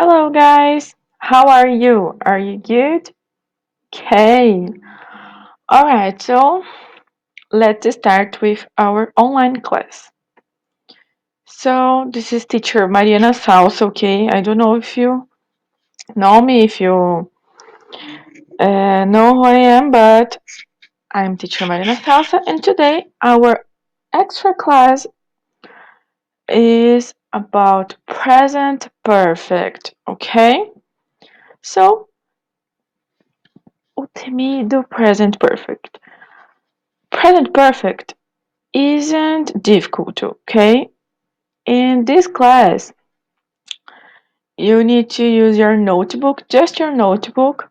Hello, guys. How are you? Are you good? Okay. All right. So let's start with our online class. So this is teacher Mariana's house. Okay. I don't know if you know me, if you know who I am, but I'm teacher Mariana's house, and today our extra class is about present perfect. Okay. So o time do present perfect. Present perfect isn't difficult, okay? In this class, you need to use your notebook, just your notebook,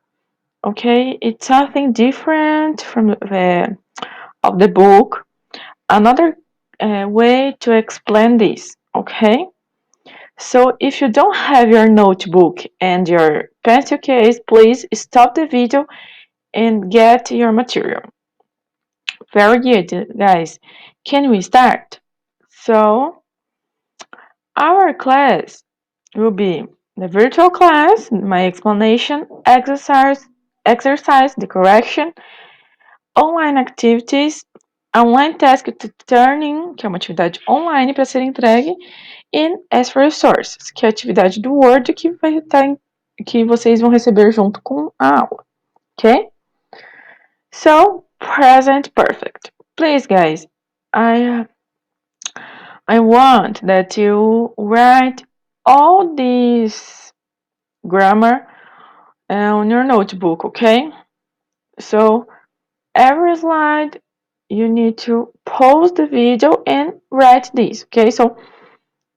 okay? It's something different from the of the book. Another way to explain this, okay? So if you don't have your notebook and your pencil case, please stop the video and get your material. Very good, guys. Can we start? So our class will be the virtual class, my explanation, exercise, the correction, online activities, online task to turning, que é uma atividade online para ser entregue, e as for resources, que é a atividade do Word que vai estar que vocês vão receber junto com a aula, ok? So, present perfect. Please, guys, I I want that you write all these grammar on your notebook, okay? So every slide you need to pause the video and write this, okay? So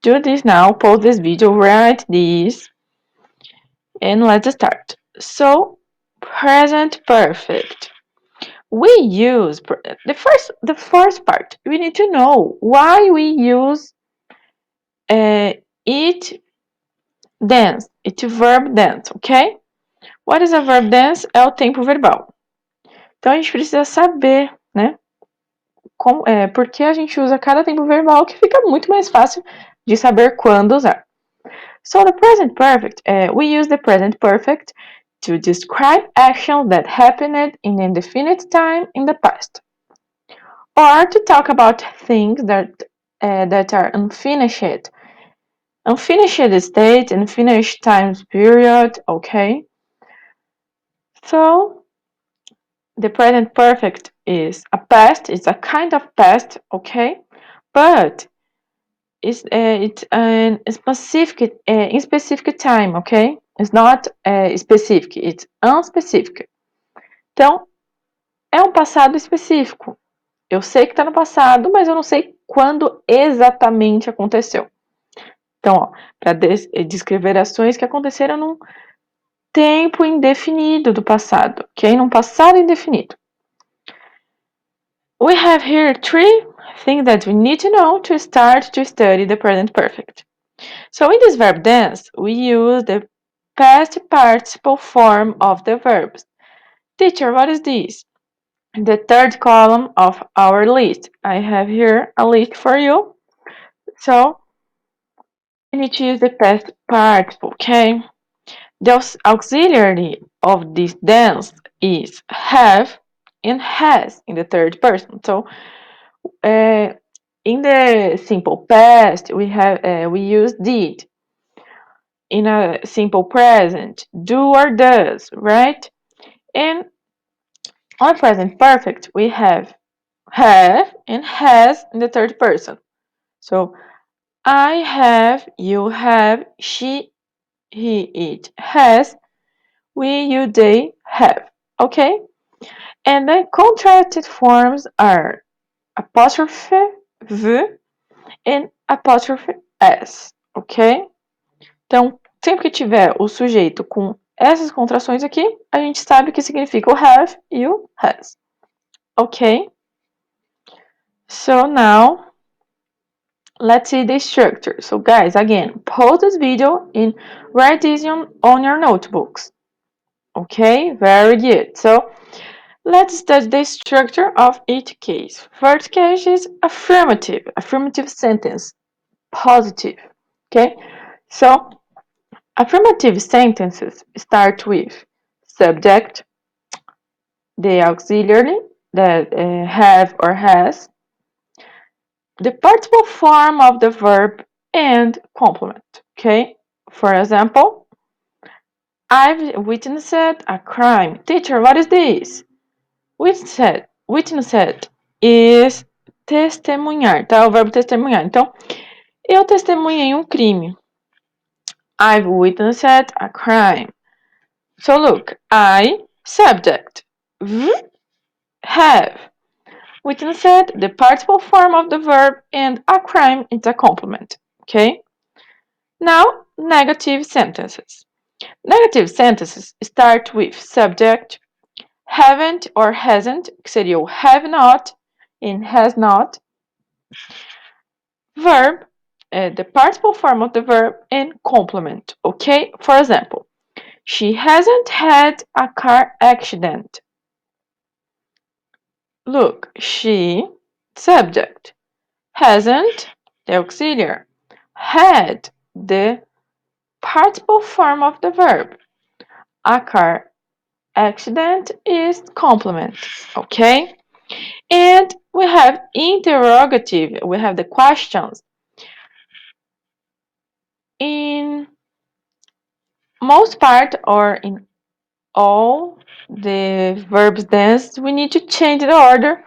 do this now, pause this video, write this, and let's start. So present perfect. We use the first part. We need to know why we use it dance, it verb dance, ok? What is a verb dance? É o tempo verbal. Então a gente precisa saber, né? Por que a gente usa cada tempo verbal, que fica muito mais fácil de saber quando usar. So the present perfect, we use the present perfect to describe action that happened in indefinite time in the past, or to talk about things that are unfinished. Unfinished state, unfinished time period, okay? So the present perfect is a past, it's a kind of past, okay? But it's in specific time, okay? It's not specific, it's unspecific. Então, é um passado específico. Eu sei que está no passado, mas eu não sei quando exatamente aconteceu. Então, para descrever ações que aconteceram num tempo indefinido do passado, ok? Num passado indefinido. We have here three things that we need to know to start to study the present perfect. So in this verb dance, we use the past participle form of the verbs. Teacher, what is this? The third column of our list. I have here a list for you. So we need to use the past participle, okay? The auxiliary of this dance is have and has in the third person. So in the simple past, we use did. In a simple present, do or does, right? And on present perfect, we have and has in the third person. So I have, you have, she, he, it has, we, you, they have. Okay? And the contracted forms are apostrophe v and apostrophe s. Ok? Então, sempre que tiver o sujeito com essas contrações aqui, a gente sabe o que significa o have e o has. Ok? So now, let's see the structure. So guys, again, pause this video and write this on your notebooks. Okay, very good. So let's study the structure of each case. First case is affirmative sentence, positive. Okay, so Affirmative sentences start with subject, the auxiliary that have or has, the participle form of the verb, and complement. Okay? For example, I've witnessed a crime. Teacher, what is this? Witnessed is testemunhar, tá? O verbo testemunhar. Então, eu testemunhei um crime. I've witnessed a crime. So look, I, subject, have. Witnessed, the participle form of the verb, and a crime is a complement. Okay? Now, negative sentences. Negative sentences start with subject, haven't or hasn't, que seria o have not and has not, verb, the participle form of the verb, and complement. Okay? For example, she hasn't had a car accident. Look, she, subject, hasn't, the auxiliary, had, the participle form of the verb. A car accident is complement. Okay? And we have interrogative, we have the questions. In most part or in all the verbs tense, we need to change the order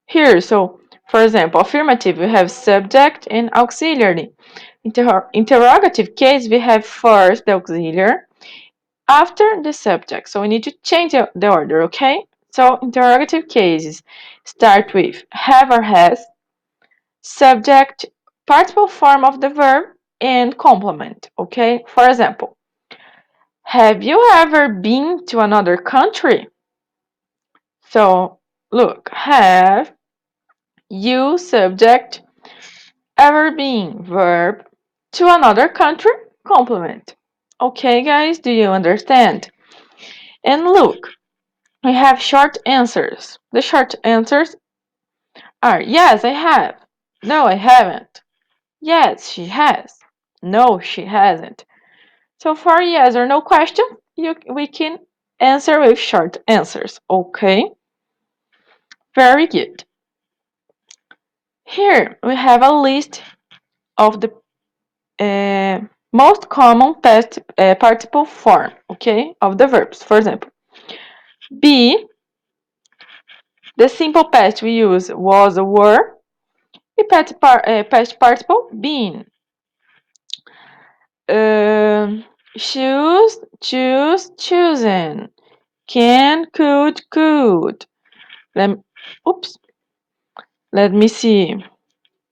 here. So, for example, affirmative, we have subject and auxiliary. Interrogative case, we have first the auxiliary, after the subject. So we need to change the order, okay? So interrogative cases start with have or has, subject, participle form of the verb, and complement, okay? For example, have you ever been to another country? So look, have you, subject, ever been, verb, to another country, complement. Okay, guys, do you understand? And look, we have short answers. The short answers are yes, I have. No, I haven't. Yes, she has. No, she hasn't. So for yes or no question, we can answer with short answers. Okay? Very good. Here we have a list of the most common past participle form, okay, of the verbs. For example, be, the simple past we use was, were, the past participle been. Choose, choose, chosen. Can, could. Oops. Let me see.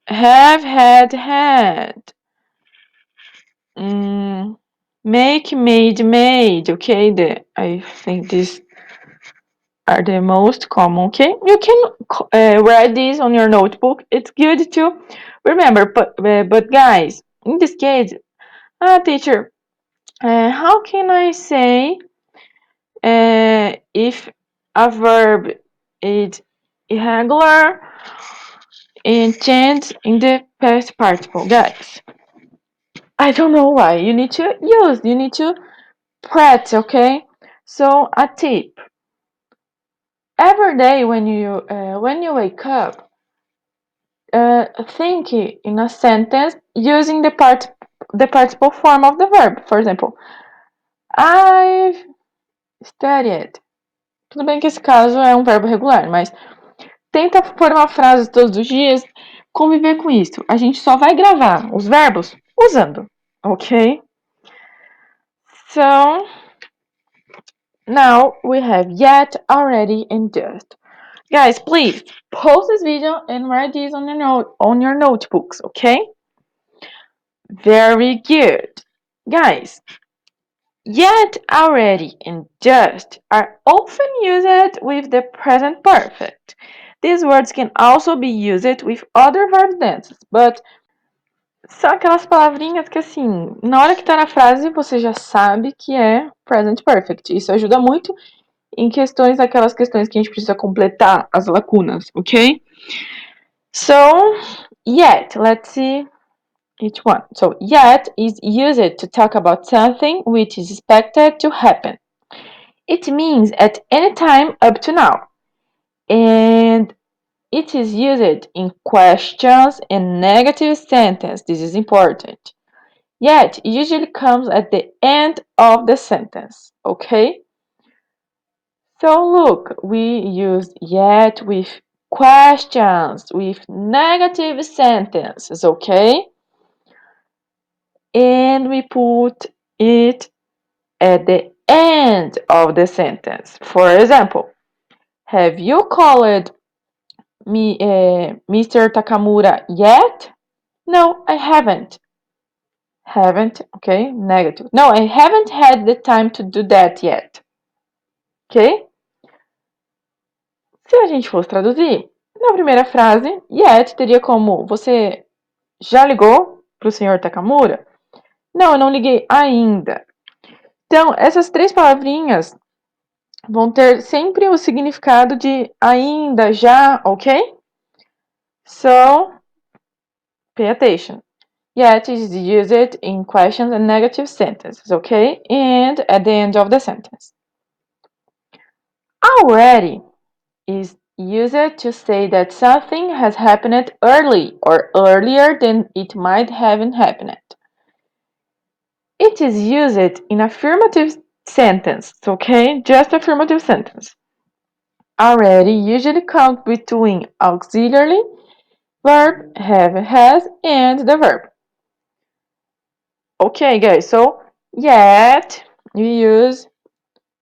Have, had. Make, made. Okay, I think these are the most common. Okay, you can write these on your notebook. It's good to remember. But guys, in this case, teacher, how can I say if a verb is irregular and change in the past participle? Guys, I don't know why. You need to practice, okay? So a tip: every day when you wake up, think in a sentence using the participle form of the verb. For example, I've studied. Tudo bem que esse caso é um verbo regular, mas tenta pôr uma frase todos os dias, conviver com isso. A gente só vai gravar os verbos usando, ok? So, now we have yet, already, and just. Guys, please pause this video and write these on your notebooks, okay? Very good. Guys, yet, already, and just are often used with the present perfect. These words can also be used with other verb tenses, but são aquelas palavrinhas que, assim, na hora que tá na frase, você já sabe que é present perfect. Isso ajuda muito em aquelas questões que a gente precisa completar as lacunas, ok? So, yet, let's see each one. So yet is used to talk about something which is expected to happen. It means at any time up to now. And it is used in questions and negative sentence. This is important. Yet usually comes at the end of the sentence. Okay? So look, we use yet with questions, with negative sentences, okay? And we put it at the end of the sentence. For example, have you called me, Mr. Takamura yet? No, I haven't. Haven't, okay, negative. No, I haven't had the time to do that yet. Ok? Se a gente fosse traduzir, na primeira frase, yet teria como você já ligou para o senhor Takamura? Não, eu não liguei ainda. Então, essas três palavrinhas vão ter sempre o significado de ainda, já, ok? So, pay attention. Yet is used in questions and negative sentences, okay? And at the end of the sentence. Already is used to say that something has happened early or earlier than it might have happened. It is used in affirmative sentence, okay? Just affirmative sentence. Already usually comes between auxiliary verb, have, has, and the verb. Okay, guys, so yet you use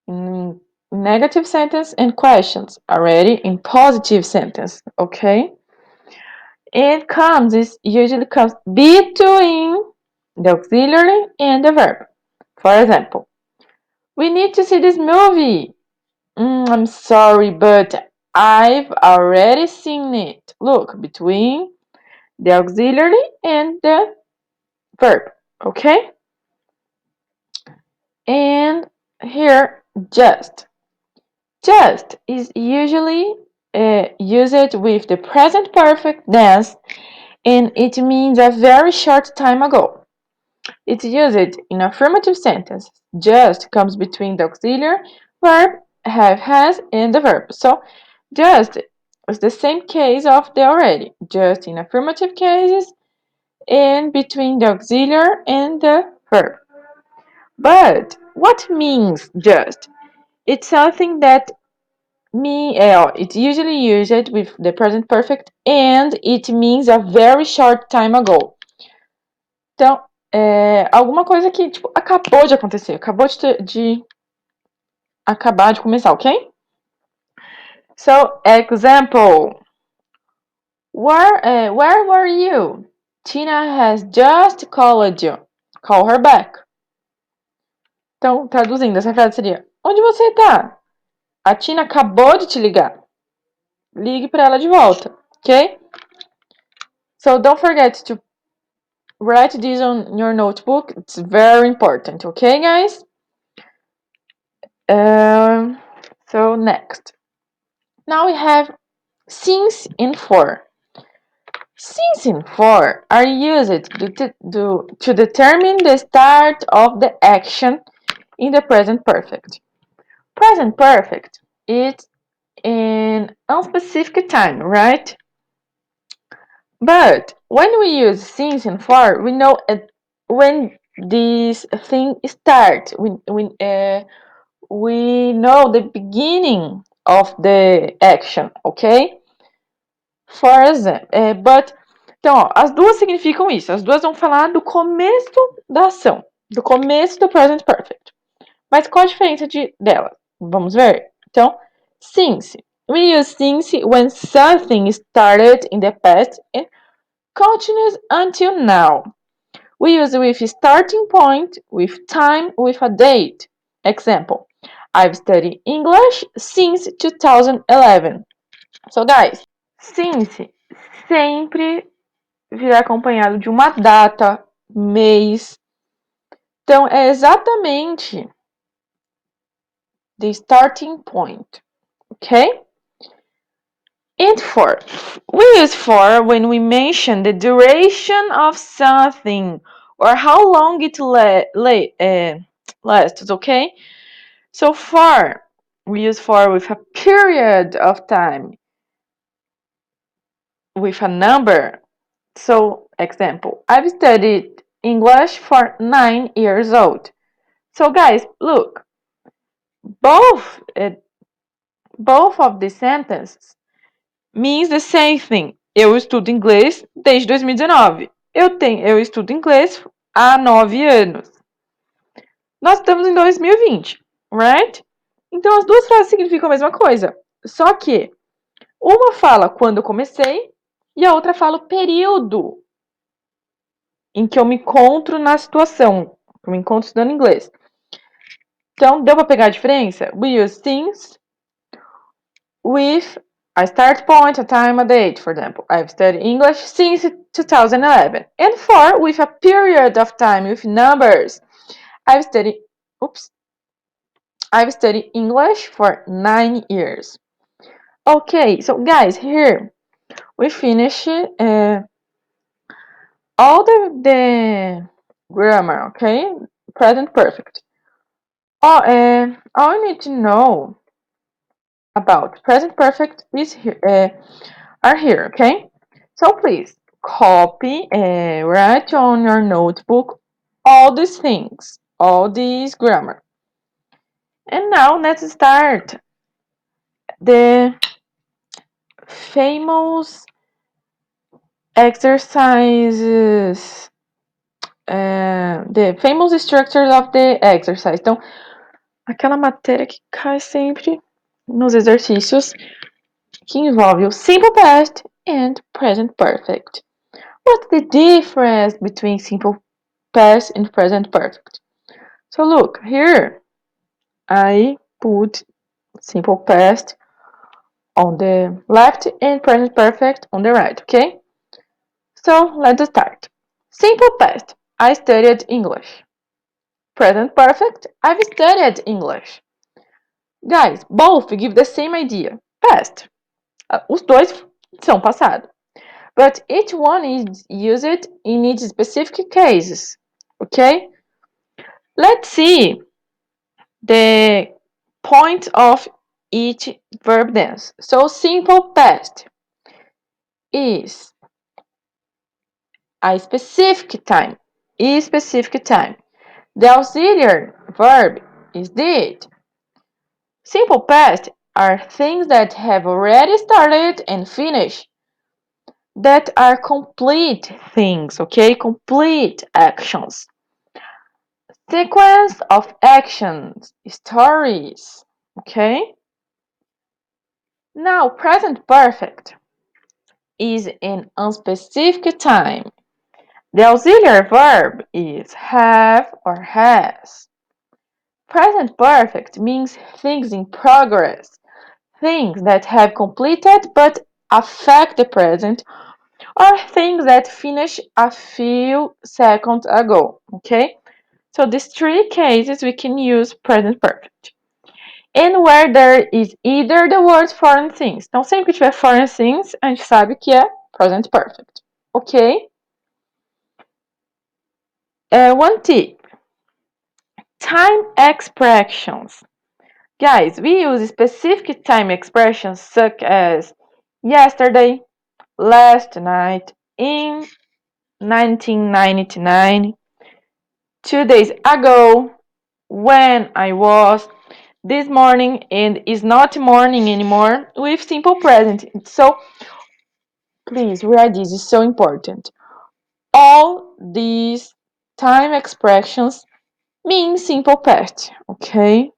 in negative sentence and questions, already in positive sentence, okay? It comes, it usually comes between the auxiliary and the verb. For example, we need to see this movie. I'm sorry, but I've already seen it. Look, between the auxiliary and the verb, okay? And here, just. Just is usually used with the present perfect tense, and it means a very short time ago. It's used in affirmative sentence. Just comes between the auxiliary verb, have, has, and the verb. So, just is the same case of the already. Just in affirmative cases and between the auxiliary and the verb. But what means just? It's something that it's usually used with the present perfect and it means a very short time ago. Então, alguma coisa que tipo, acabou de acontecer, acabou de acabar de começar, ok? So, example. Where were you? Tina has just called you. Call her back. Então, traduzindo, essa frase seria: onde você tá? A Tina acabou de te ligar. Ligue para ela de volta, ok? So, don't forget to write this on your notebook. It's very important, okay, guys? So, next. Now we have since and for. Since and for are used to determine the start of the action in the present perfect. Present perfect is in unspecific time, right? But when we use since and for, we know when this thing starts. We know the beginning of the action, ok? For example, então, ó, as duas significam isso. As duas vão falar do começo da ação, do começo do present perfect. Mas qual a diferença delas? Vamos ver. Então, since. We use since when something started in the past and continues until now. We use with starting point, with time, with a date. Example, I've studied English since 2011. So, guys, since sempre virá acompanhado de uma data, mês. Então, é exatamente the starting point, ok? And for. We use for when we mention the duration of something or how long it lasts, okay? So for, we use for with a period of time, with a number. So, example, I've studied English for 9 years old. So, guys, look, both both of these sentences means the same thing. Eu estudo inglês desde 2019. Eu estudo inglês há 9 anos. Nós estamos em 2020, right? Então as duas frases significam a mesma coisa. Só que uma fala quando eu comecei e a outra fala o período em que eu me encontro na situação. Eu me encontro estudando inglês. Então, deu para pegar a diferença? We use things with a start point, a time, a date. For example, I've studied English since 2011. And for, with a period of time with numbers. I've studied, I've studied English for 9 years. Okay, so guys, here we finish all the grammar, okay? Present perfect. All you need to know about present perfect is here, are here, okay? So please copy, write on your notebook all these things, all these grammar. And now let's start the famous exercises, the famous structures of the exercise. Então, aquela matéria que cai sempre nos exercícios que envolve o simple past and present perfect. What's the difference between simple past and present perfect? So look, here I put simple past on the left and present perfect on the right, okay? So let's start. Simple past, I studied English. Present perfect, I've studied English. Guys, both give the same idea. Past. Os dois são passado. But each one is used in its specific cases. Okay? Let's see the point of each verb tense. So simple past is a specific time. A specific time. The auxiliary verb is did. Simple past are things that have already started and finished. That are complete things, okay? Complete actions. Sequence of actions, stories, okay? Now, present perfect is in unspecific time. The auxiliary verb is have or has. Present perfect means things in progress, things that have completed but affect the present, or things that finish a few seconds ago, okay? So these three cases we can use present perfect. And where there is either the words foreign things. Então, sempre que tiver foreign things, a gente sabe que é present perfect. Ok? One tip. Time expressions. Guys, we use specific time expressions such as yesterday, last night, in 1999, 2 days ago, when I was, this morning, and is not morning anymore with simple present. So please read this, is so important. All these time expressions mean simple past, okay?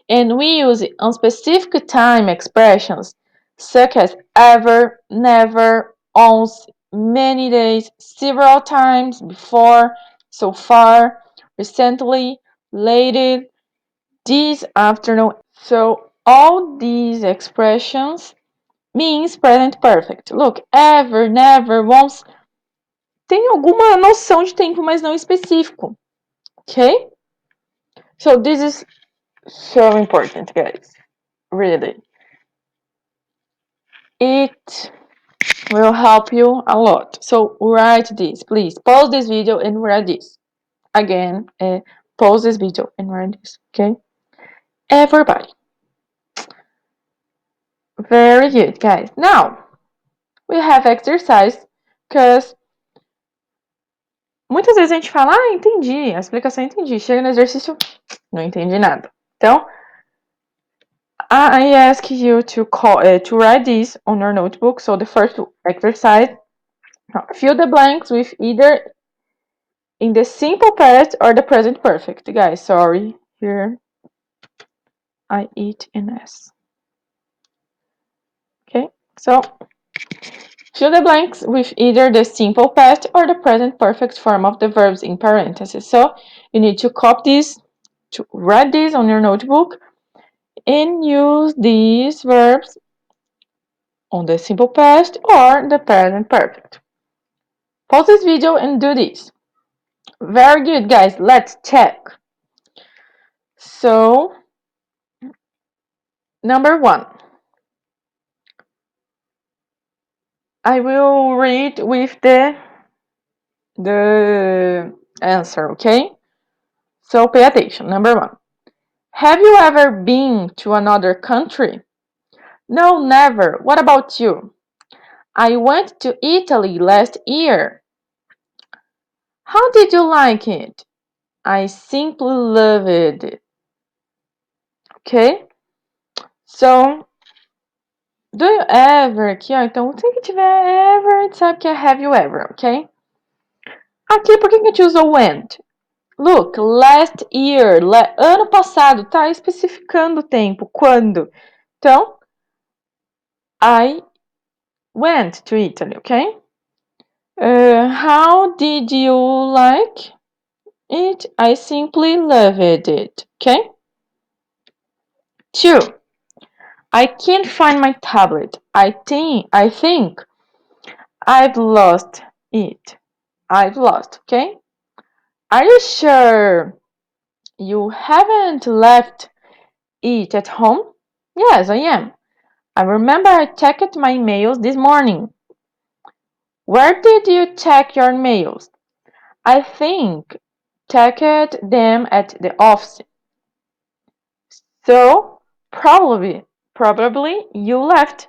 And we use unspecific time expressions such as ever, never, once, many days, several times, before, so far, recently, lately, this afternoon. So all these expressions means present perfect. Look, ever, never, once. Tem alguma noção de tempo, mas não específico. Okay? So this is so important, guys. Really. It will help you a lot. So write this, please. Pause this video and write this. Again, pause this video and write this, okay? Everybody. Very good, guys. Now, we have exercise, because muitas vezes a gente fala, entendi, a explicação entendi. Chega no exercício, não entendi nada. Então, I ask you to write this on your notebook. So the first exercise, fill the blanks with either in the simple past or the present perfect. Guys, sorry. Here, I eat an S. Okay, so fill the blanks with either the simple past or the present perfect form of the verbs in parentheses. So you need to copy this, to write this on your notebook, and use these verbs on the simple past or the present perfect. Pause this video and do this. Very good, guys. Let's check. So, number 1. I will read with the answer, okay? So pay attention. Number 1. Have you ever been to another country? No, never. What about you? I went to Italy last year. How did you like it? I simply loved it. Okay? So, do you ever? Aqui, ó. Então, se que tiver ever, sabe que é have you ever, ok? Aqui, por que a gente usou went? Look, last year, ano passado, tá especificando o tempo, quando. Então, I went to Italy, ok? How did you like it? I simply loved it, ok? 2. I can't find my tablet. I think I've lost it. I've lost, okay? Are you sure you haven't left it at home? Yes, I am. I remember I checked my mails this morning. Where did you check your mails? I think checked them at the office. So probably you left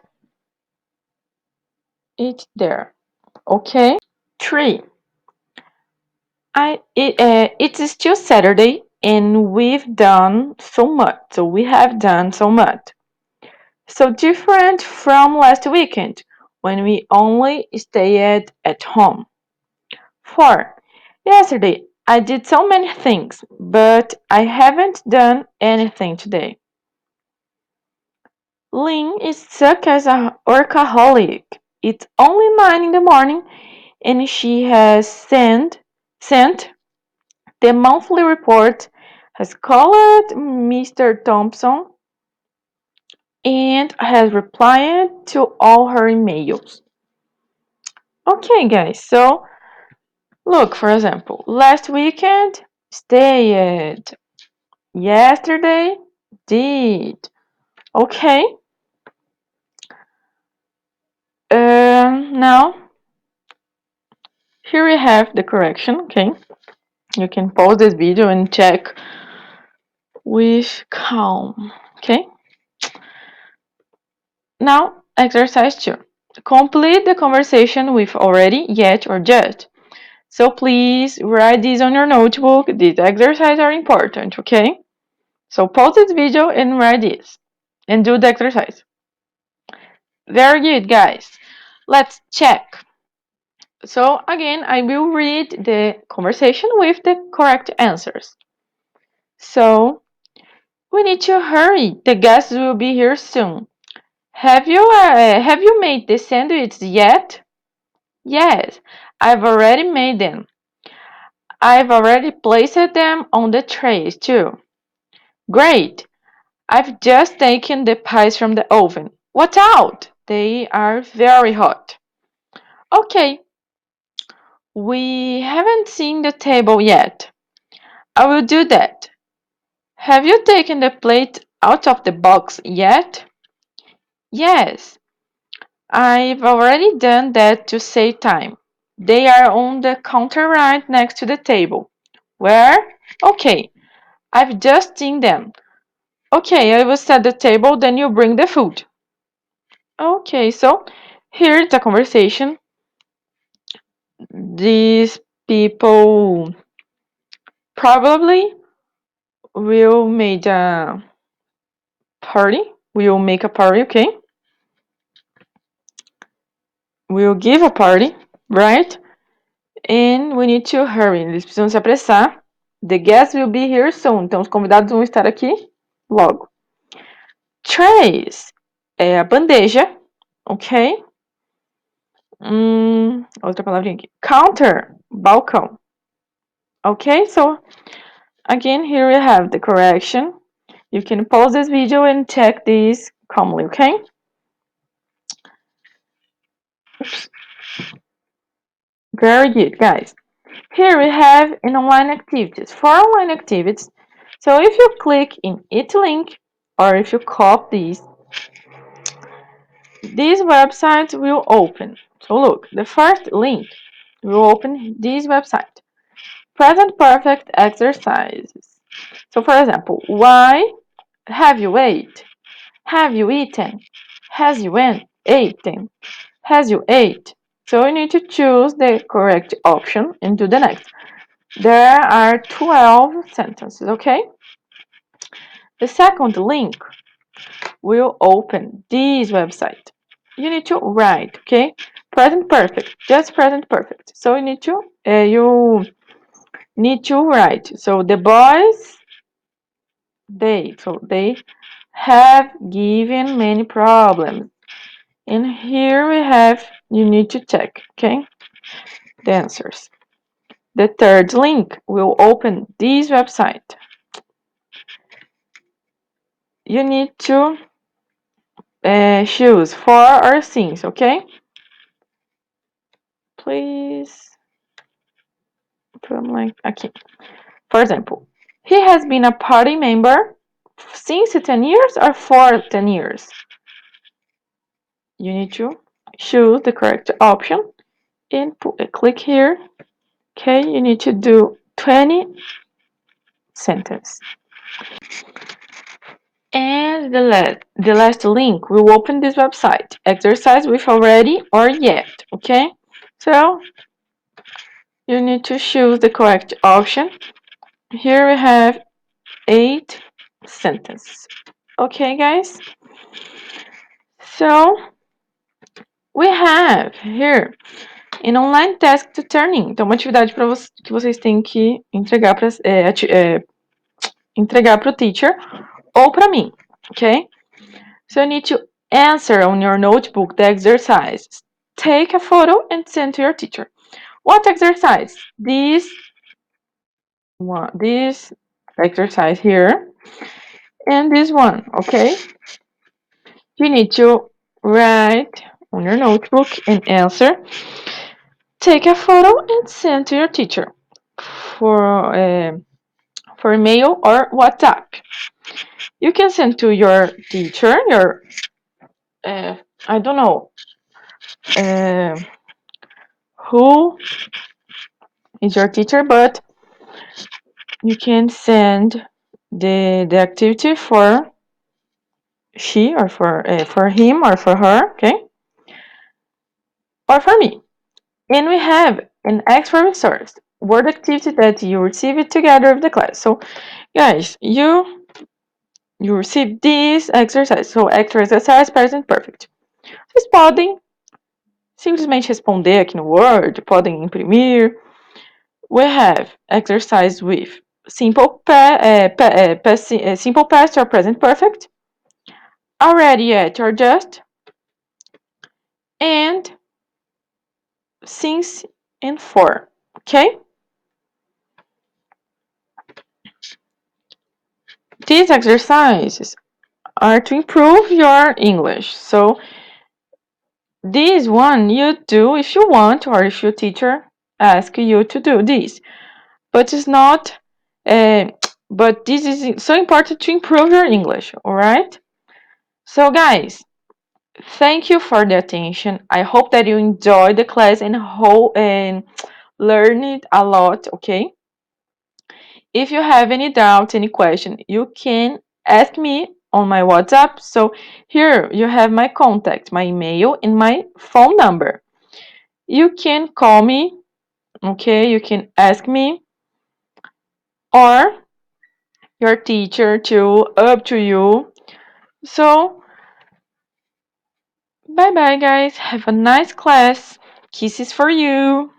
it there. Okay. 3. It's still Saturday and we've done so much. So we have done so much. So different from last weekend when we only stayed at home. 4. Yesterday I did so many things, but I haven't done anything today. Lynn is stuck as a workaholic. It's only 9 in the morning and she has sent the monthly report, has called Mr. Thompson, and has replied to all her emails. Okay, guys, so look, for example, last weekend, stayed. Yesterday, did. Okay. Now, here we have the correction, okay? You can pause this video and check with calm, okay? Now, exercise 2. Complete the conversation with already, yet, or just. So please write these on your notebook. These exercises are important, okay? So pause this video and write this. And do the exercise. Very good, guys. Let's check. So again, I will read the conversation with the correct answers. So, we need to hurry. The guests will be here soon. Have you made the sandwiches yet? Yes, I've already made them. I've already placed them on the trays too. Great. I've just taken the pies from the oven. Watch out! They are very hot. Okay. We haven't seen the table yet. I will do that. Have you taken the plate out of the box yet? Yes. I've already done that to save time. They are on the counter right next to the table. Where? Okay, I've just seen them. Okay, I will set the table, then you bring the food. Okay, so here's the conversation. These people probably will make a party. We'll make a party, okay? We'll give a party, right? And we need to hurry. Eles precisam se apressar. The guests will be here soon. Então, os convidados vão estar aqui logo. Trays é a bandeja, ok? Outra palavrinha aqui. Counter, balcão. Okay, so again, here we have the correction. You can pause this video and check this calmly, okay? Oops. Very good, guys. Here we have in online activities. For online activities, so if you click in it link or if you copy this website will open. So look, the first link will open this website. Present perfect exercises. So for example, why have you ate? Have you eaten? Has you eaten? Has you ate? So you need to choose the correct option and do the next. There are 12 sentences, okay? The second link will open this website. You need to write, okay? Present perfect, just present perfect. So you need to write. So the boys, they have given many problems. And here we have, you need to check, okay? The answers. The third link will open this website. You need to choose for or since, okay? Please put like okay. For example, he has been a party member since 10 years or for 10 years. You need to choose the correct option and click here. Okay, you need to do 20 sentences. And the last link will open this website. Exercise with already or yet, okay? So you need to choose the correct option. Here we have 8 sentences. Okay, guys? So we have here an online task to turn in. Então, uma atividade para que vocês têm que entregar para entregar para o teacher ou para mim, okay? So you need to answer on your notebook the exercise. Take a photo and send to your teacher. What exercise? This exercise here and this one, okay? You need to write on your notebook and answer. Take a photo and send to your teacher for email or WhatsApp. You can send to your teacher, your I don't know who is your teacher, but you can send the activity for she or for him or for her, okay, or for me. And we have an extra resource, word activity that you receive it together with the class. So, guys, you receive this exercise. So, extra exercise, present perfect. Vocês podem simplesmente responder aqui no Word, podem imprimir. We have exercise with simple simple past or present perfect, already yet or just, and since and for. Okay? These exercises are to improve your English. So this one you do if you want or if your teacher asks you to do this. But it's not but this is so important to improve your English, all right? So guys, Thank you for the attention. I hope that you enjoyed the class and learn it a lot, okay? If you have any doubts, any question, you can ask me on my WhatsApp. So here you have my contact, my email, and my phone number. You can call me, okay? You can ask me or your teacher too, up to you. So bye bye, guys. Have a nice class. Kisses for you.